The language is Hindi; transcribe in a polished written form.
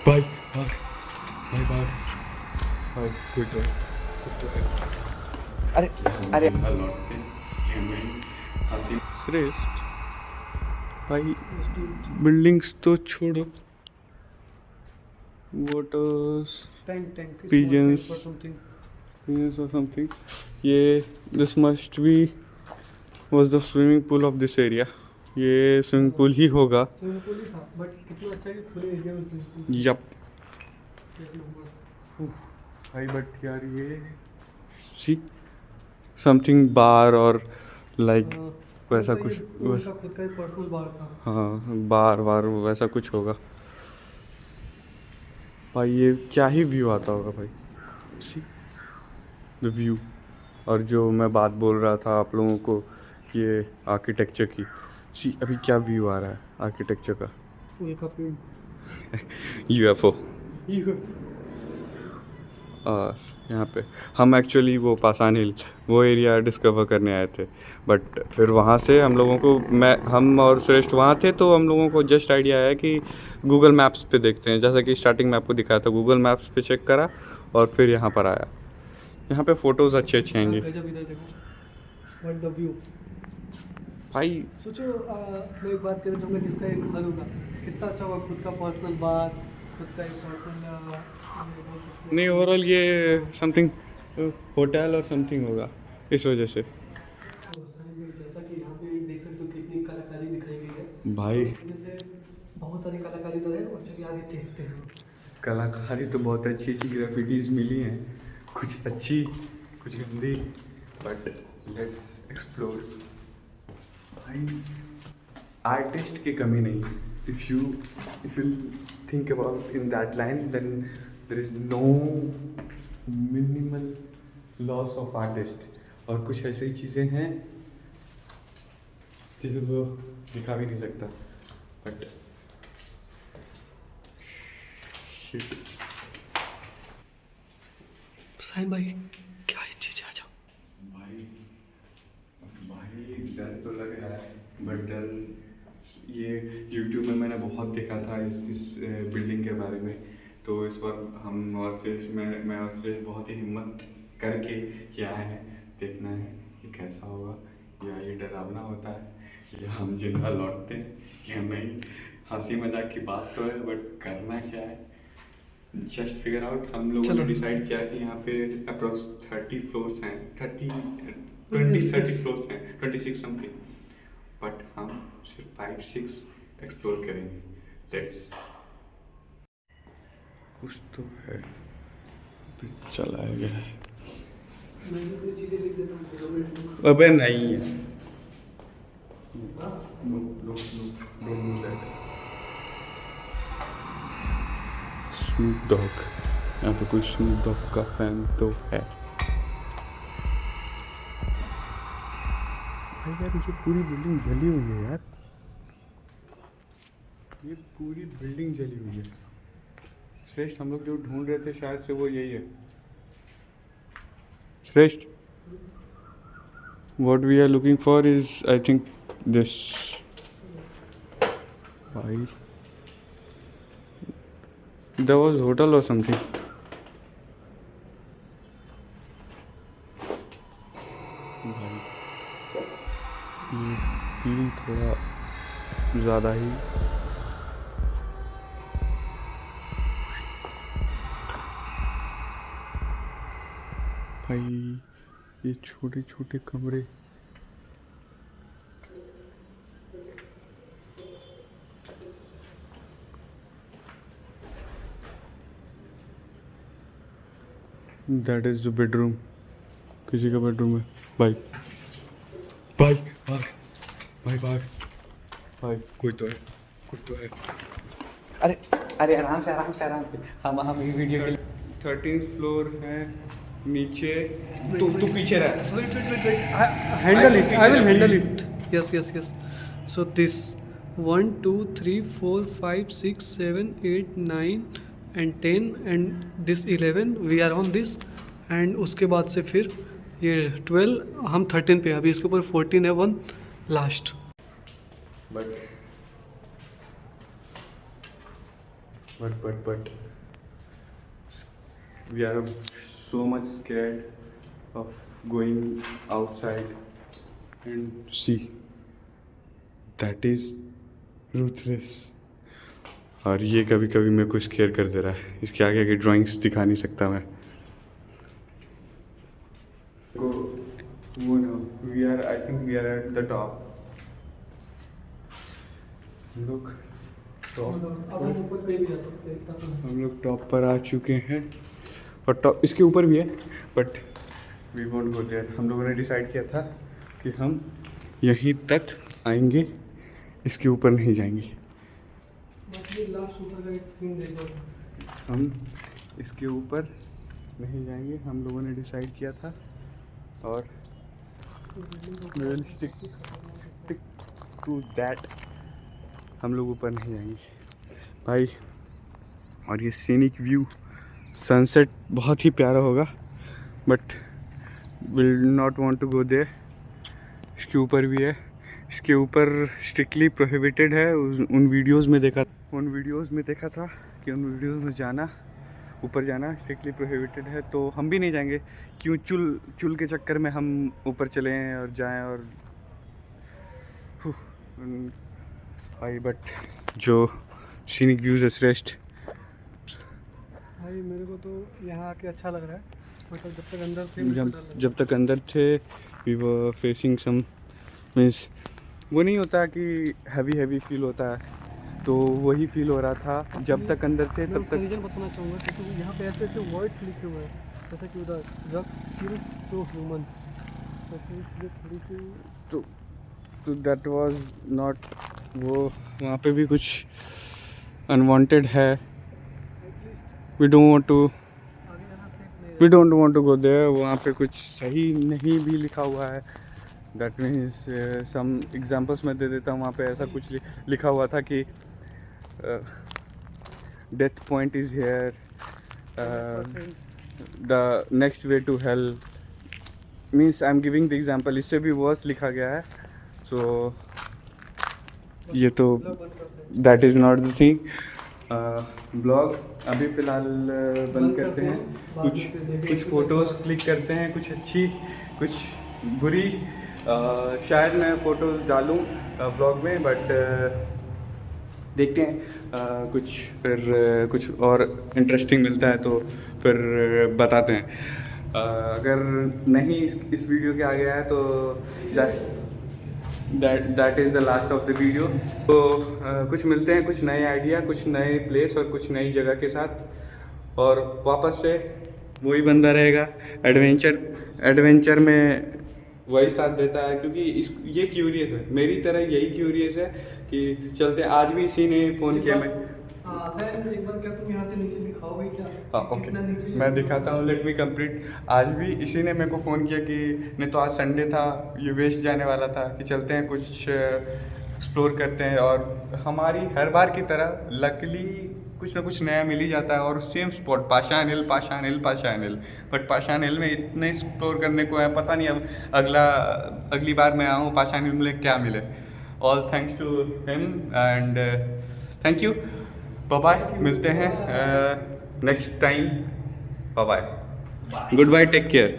भाई भाग, भाई भाग, भाई कोई तो है, कोई तो है। अरे अरे श्रेष्ठ भाई, बिल्डिंग्स तो छोड़ो, waters, pigeons, pigeons or something. ये this must be was the swimming pool of this area. ये स्विमिंग पूल ही होगा। स्विमिंग पूल ही था, बट कितना अच्छा है कि खुले एरिया में स्विमिंग पूल। यप भाई, बट यार ये सी समथिंग बार और लाइक वैसा कुछ उनका खुद का ही पर्सनल बार था। हाँ, बार बार वैसा कुछ होगा भाई। ये क्या ही व्यू आता होगा भाई, सी द व्यू। और जो मैं बात बोल रहा था आप लोगों को, ये आर्किटेक्चर की, सी अभी क्या व्यू आ रहा है आर्किटेक्चर का। उनका पेड़ यूएफओ। और यहाँ पे हम एक्चुअली वो पासान हिल वो एरिया डिस्कवर करने आए थे, बट फिर वहाँ से हम लोगों को, हम और श्रेष्ठ वहाँ थे तो हम लोगों को जस्ट आइडिया आया कि गूगल मैप्स पे देखते हैं, जैसा कि स्टार्टिंग में आपको दिखाया था। गूगल मैप्स पे चेक करा और फिर यहाँ पर आया। यहाँ पे फ़ोटोज़ अच्छे अच्छे आएंगे भाई। सोचो मैं एक बात करना चाहूँगा, जिसका एक घर होगा कितना अच्छा होगा, खुद का पर्सनल बार, खुद का एक पर्सनल नहीं, ओवरऑल ये समथिंग होटल और समथिंग होगा इस वजह से जैसा कि यहाँ पे देख सकते हो कितनी कलाकारी दिखाई गई है भाई। जैसे बहुत सारी कलाकारी तो है। और चलिए आगे देखते हैं। कलाकारी तो बहुत अच्छी अच्छी ग्राफिटीज़ मिली हैं, कुछ अच्छी कुछ गंदी, बट लेट्स एक्सप्लोर भाई। आर्टिस्ट की कमी नहीं। If you think about in that line, then there is no minimal loss of artist. और कुछ ऐसी चीज़ें हैं जिसे वो दिखा भी नहीं सकता, बट साइन भाई क्या ही चीज़ आ जाओ भाई। भाई डर तो लग रहा है, बट डर ये YouTube में मैंने बहुत देखा था इस बिल्डिंग के बारे में। तो इस बार हम और श्रेष्ठ, मैं और श्रेष्ठ बहुत ही हिम्मत करके ये आए हैं, देखना है कि कैसा होगा, या ये डरावना होता है, या हम जिंदा लौटते हैं या नहीं। हंसी मजाक की बात तो है, बट करना क्या है, जस्ट फिगर आउट। हम लोगों ने डिसाइड किया कि यहाँ पे अप्रोक्स 30 फ्लोर्स हैं, 30 फ्लोर्स हैं, 26 समथिंग, बट हम सिर्फ 5-6 एक्सप्लोर करेंगे। लेट्स, कुछ तो है चलाया गया है। अबे नहीं है, स्नूप डॉग, यहाँ पे कोई स्नूप डॉग का फैन तो है भाई। यार ये पूरी बिल्डिंग जली हुई है यार, ये पूरी बिल्डिंग जली हुई है। श्रेष्ठ, हम लोग जो ढूंढ रहे थे शायद से वो यही है। श्रेष्ठ, what we are looking for is I think this भाई, there was hotel or something। भाई ये फील थोड़ा ज़्यादा ही भाई, ये छोटे छोटे कमरे, दैट इज द बेडरूम, किसी का बेडरूम है भाई। भाई भाग, भाई भाग, भाई कोई तो है, कोई तो है। अरे अरे आराम से आराम से आराम से, हम ये वीडियो के लिए 13th फ्लोर है नीचे। तू पीछे रह, handle it, I will handle it. Yes yes yes. So this 1 2 3 4 5 6 7 8 9 and 10 and this 11 we are on this. And उसके बाद से फिर ये 12, हम 13 पे, अभी इसके ऊपर 14 है, 1 last. But but we are so much scared of going outside and see that is ruthless. और ये कभी कभी मेरे को स्केयर कर दे रहा है. इसके आगे की ड्राइंग्स दिखा नहीं सकता मैं. We are, I think we are at the top. हम लोग टॉप पर आ चुके हैं और टॉप इसके ऊपर भी है, but we won't go there. हम लोगों ने डिसाइड किया था कि हम यहीं तक आएंगे, इसके ऊपर नहीं जाएंगे. हम इसके ऊपर नहीं जाएंगे, हम लोगों ने डिसाइड किया था और स्टिक टू दैट. हम लोग ऊपर नहीं जाएंगे भाई. और ये सीनिक व्यू सनसेट बहुत ही प्यारा होगा, but will not want to go there. इसके ऊपर भी है, इसके ऊपर स्ट्रिक्टली प्रोहिबिटेड है. उन वीडियोस में देखा था कि उन वीडियोस में जाना, ऊपर जाना स्ट्रिक्टली प्रोहिबिटेड है. तो हम भी नहीं जाएंगे. क्यों चुल के चक्कर में हम ऊपर चलें और जाएं और भाई. बट जो सीनिक व्यूज इज रेस्ट भाई, मेरे को तो यहाँ आके अच्छा लग रहा है. मतलब जब तक अंदर थे we were facing some means वो नहीं होता कि हैवी फील होता है, तो वही फील हो रहा था जब तक अंदर थे. तब तक रीजन बताना चाहूँगा क्योंकि यहाँ पे ऐसे वर्ड्स लिखे हुए हैं जैसे कि उधर ड्रग्स किल सो ह्यूमन. ऐसी चीज़ें थोड़ी सी तो दैट वाज नॉट. वो वहाँ पे भी कुछ अनवांटेड है. We don't want to go there. वहाँ पे कुछ सही नहीं भी लिखा हुआ है. दैट मीन्स सम एग्जांपल्स मैं दे देता हूँ. वहाँ पे ऐसा कुछ लिखा हुआ था कि death point is here, the next way to hell. Means I am giving the example. इससे भी वर्स लिखा गया है. सो ये तो that is not the thing. Blog अभी फ़िलहाल बंद करते हैं. कुछ फ़ोटोज़ क्लिक करते हैं, कुछ अच्छी कुछ बुरी. शायद मैं फ़ोटोज़ डालूँ ब्लॉग में, बट देखते हैं. कुछ और इंटरेस्टिंग मिलता है तो फिर बताते हैं. अगर नहीं इस वीडियो के आगे है तो that is the last of the video. तो कुछ मिलते हैं, कुछ नए आइडिया, कुछ नए प्लेस और कुछ नई जगह के साथ. और वापस से वही बंदा रहेगा. एडवेंचर में वही साथ देता है, क्योंकि ये क्यूरियस है, मेरी तरह यही क्यूरियस है कि चलते. आज भी इसी ने फ़ोन किया. मैं एक बार क्या तुम यहाँ से नीचे दिखाओगे क्या? हाँ ओके, मैं दिखाता हूँ. Let me complete. आज भी इसी ने मेरे को फ़ोन किया कि नहीं तो आज संडे था, ये वेस्ट जाने वाला था, कि चलते हैं कुछ एक्सप्लोर करते हैं. और हमारी हर बार की तरह लकली कुछ ना कुछ नया मिल ही जाता है. और सेम स्पॉट पाषाण हिल. बट पाषाण हिल में इतने एक्सप्लोर करने को है, पता नहीं अब अगली बार मैं आऊँ पाषाण हिल में क्या मिले. All thanks to him and thank you. Bye. मिलते हैं next time. Bye. Goodbye. Take care.